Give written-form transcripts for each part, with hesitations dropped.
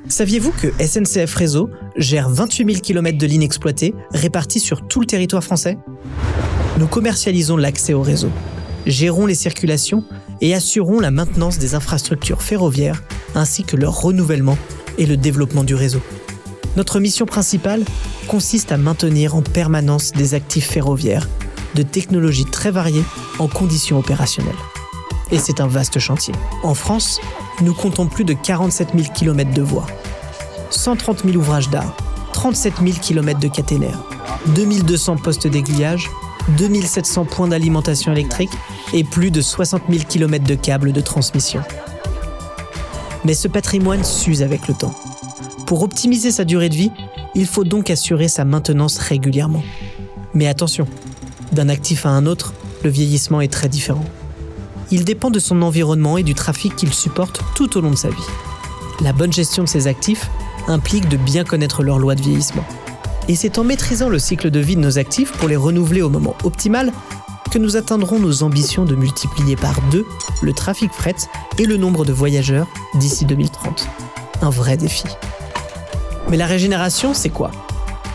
Saviez-vous que SNCF Réseau gère 28 000 km de lignes exploitées réparties sur tout le territoire français ? Nous commercialisons l'accès au réseau, gérons les circulations et assurons la maintenance des infrastructures ferroviaires ainsi que leur renouvellement et le développement du réseau. Notre mission principale consiste à maintenir en permanence des actifs ferroviaires de technologies très variées en conditions opérationnelles. Et c'est un vaste chantier. En France, nous comptons plus de 47 000 km de voies, 130 000 ouvrages d'art, 37 000 km de caténaires, 2200 postes d'aiguillage, 2700 points d'alimentation électrique et plus de 60 000 km de câbles de transmission. Mais ce patrimoine s'use avec le temps. Pour optimiser sa durée de vie, il faut donc assurer sa maintenance régulièrement. Mais attention, d'un actif à un autre, le vieillissement est très différent. Il dépend de son environnement et du trafic qu'il supporte tout au long de sa vie. La bonne gestion de ces actifs implique de bien connaître leurs lois de vieillissement. Et c'est en maîtrisant le cycle de vie de nos actifs pour les renouveler au moment optimal que nous atteindrons nos ambitions de multiplier par 2 le trafic fret et le nombre de voyageurs d'ici 2030. Un vrai défi. Mais la régénération, c'est quoi ?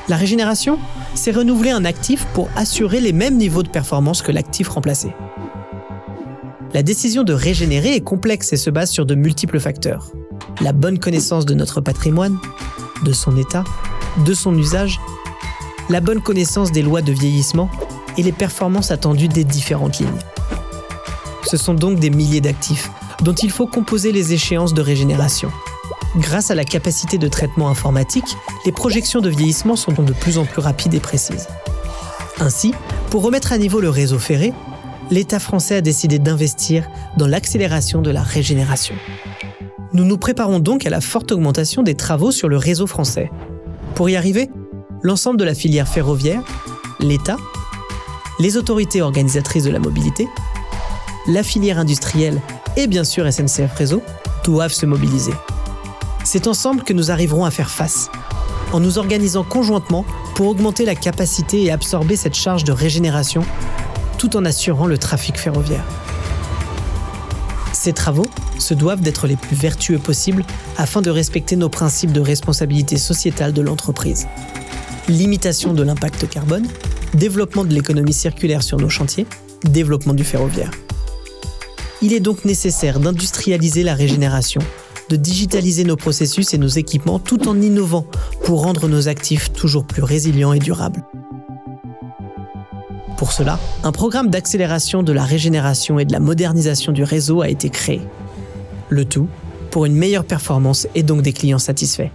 La régénération, c'est renouveler un actif pour assurer les mêmes niveaux de performance que l'actif remplacé. La décision de régénérer est complexe et se base sur de multiples facteurs. La bonne connaissance de notre patrimoine, de son état, de son usage, la bonne connaissance des lois de vieillissement et les performances attendues des différentes lignes. Ce sont donc des milliers d'actifs dont il faut composer les échéances de régénération. Grâce à la capacité de traitement informatique, les projections de vieillissement sont de plus en plus rapides et précises. Ainsi, pour remettre à niveau le réseau ferré, l'État français a décidé d'investir dans l'accélération de la régénération. Nous nous préparons donc à la forte augmentation des travaux sur le réseau français. Pour y arriver, l'ensemble de la filière ferroviaire, l'État, les autorités organisatrices de la mobilité, la filière industrielle et bien sûr SNCF Réseau doivent se mobiliser. C'est ensemble que nous arriverons à faire face, en nous organisant conjointement pour augmenter la capacité et absorber cette charge de régénération tout en assurant le trafic ferroviaire. Ces travaux se doivent d'être les plus vertueux possibles afin de respecter nos principes de responsabilité sociétale de l'entreprise. Limitation de l'impact carbone, développement de l'économie circulaire sur nos chantiers, développement du ferroviaire. Il est donc nécessaire d'industrialiser la régénération, de digitaliser nos processus et nos équipements tout en innovant pour rendre nos actifs toujours plus résilients et durables. Pour cela, un programme d'accélération de la régénération et de la modernisation du réseau a été créé. Le tout pour une meilleure performance et donc des clients satisfaits.